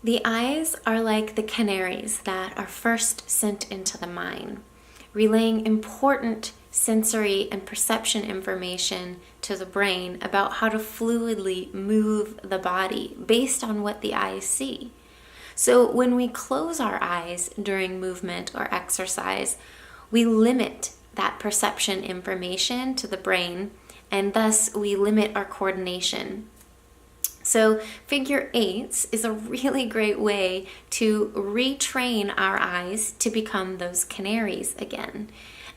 The eyes are like the canaries that are first sent into the mine, relaying important sensory and perception information to the brain about how to fluidly move the body based on what the eyes see. So when we close our eyes during movement or exercise, we limit that perception information to the brain, and thus we limit our coordination. So figure eights is a really great way to retrain our eyes to become those canaries again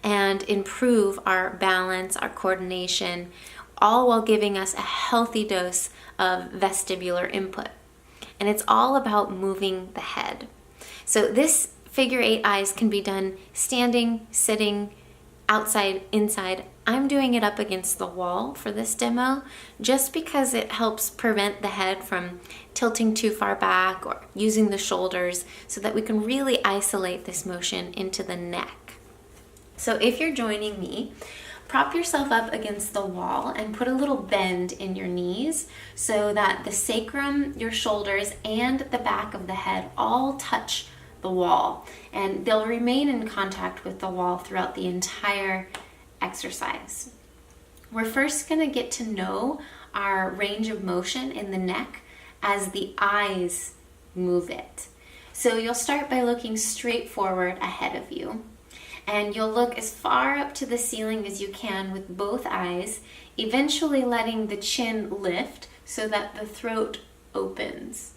and improve our balance, our coordination, all while giving us a healthy dose of vestibular input. And it's all about moving the head. So this figure eight eyes can be done standing, sitting, outside, inside. I'm doing it up against the wall for this demo just because it helps prevent the head from tilting too far back or using the shoulders so that we can really isolate this motion into the neck. So if you're joining me, prop yourself up against the wall and put a little bend in your knees so that the sacrum, your shoulders, and the back of the head all touch the wall, and they'll remain in contact with the wall throughout the entire exercise. We're first going to get to know our range of motion in the neck as the eyes move it. So you'll start by looking straight forward ahead of you, and you'll look as far up to the ceiling as you can with both eyes, eventually letting the chin lift so that the throat opens.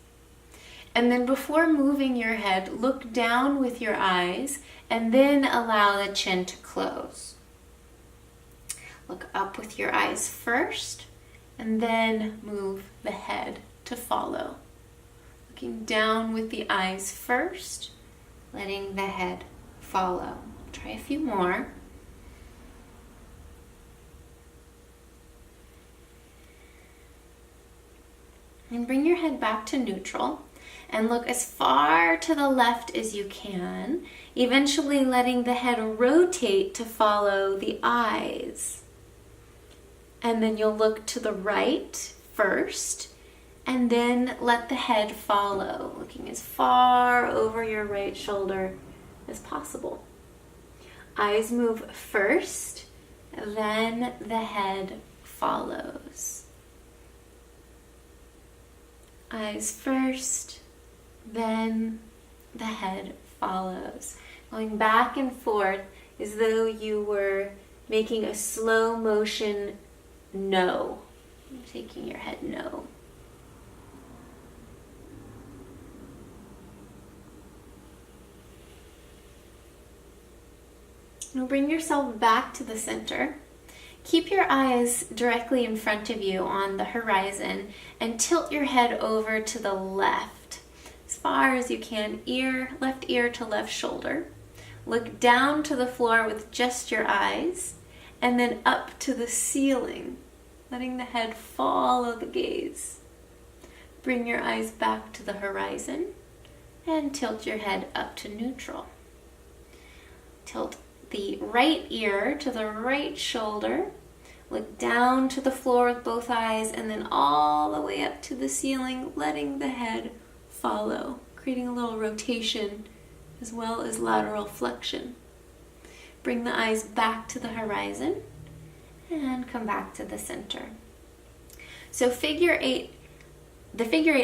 And then before moving your head, look down with your eyes and then allow the chin to close. Look up with your eyes first and then move the head to follow. Looking down with the eyes first, letting the head follow. Try a few more. And bring your head back to neutral. And look as far to the left as you can, eventually letting the head rotate to follow the eyes. And then you'll look to the right first, and then let the head follow, looking as far over your right shoulder as possible. Eyes move first, then the head follows. Eyes first, then the head follows. Going back and forth as though you were making a slow motion no. Taking your head no. Now bring yourself back to the center. Keep your eyes directly in front of you on the horizon and tilt your head over to the left as far as you can, left ear to left shoulder. Look down to the floor with just your eyes and then up to the ceiling, letting the head follow the gaze. Bring your eyes back to the horizon and tilt your head up to neutral. Tilt the right ear to the right shoulder. Look down to the floor with both eyes and then all the way up to the ceiling, letting the head follow, creating a little rotation as well as lateral flexion. Bring the eyes back to the horizon and come back to the center. So the figure eight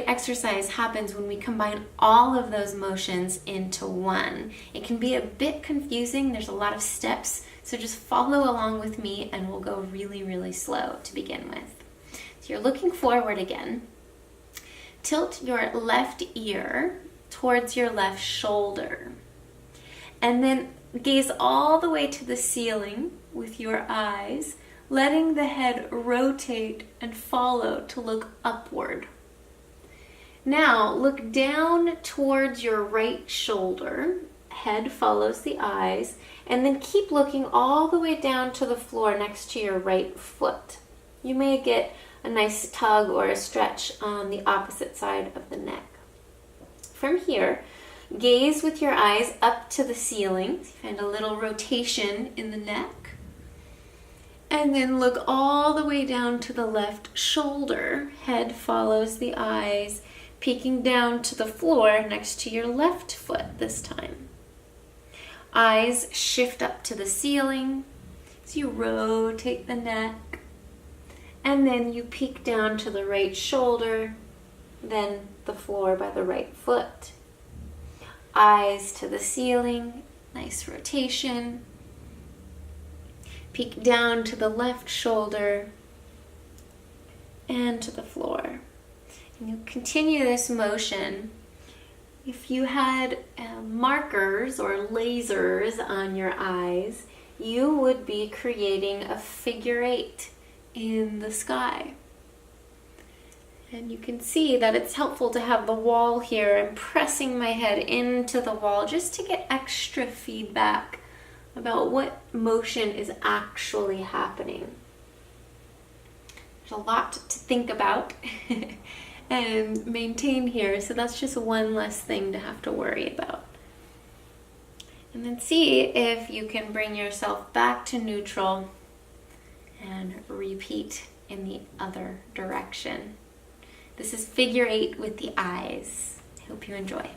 exercise happens when we combine all of those motions into one. It can be a bit confusing. There's a lot of steps, so just follow along with me and we'll go really, really slow to begin with. So you're looking forward again. Tilt your left ear towards your left shoulder. And then gaze all the way to the ceiling with your eyes, letting the head rotate and follow to look upward. Now look down towards your right shoulder, head follows the eyes, and then keep looking all the way down to the floor next to your right foot. You may get a nice tug or a stretch on the opposite side of the neck. From here, gaze with your eyes up to the ceiling, find a little rotation in the neck, and then look all the way down to the left shoulder, head follows the eyes, peeking down to the floor next to your left foot this time. Eyes shift up to the ceiling as you rotate the neck, and then you peek down to the right shoulder, then the floor by the right foot. Eyes to the ceiling, nice rotation. Peek down to the left shoulder and to the floor. And you continue this motion. If you had markers or lasers on your eyes, you would be creating a figure 8 in the sky. And you can see that it's helpful to have the wall here. I'm pressing my head into the wall just to get extra feedback about what motion is actually happening. There's a lot to think about and maintain here, so that's just one less thing to have to worry about. And then see if you can bring yourself back to neutral and repeat in the other direction. This is figure 8 with the eyes. I hope you enjoy.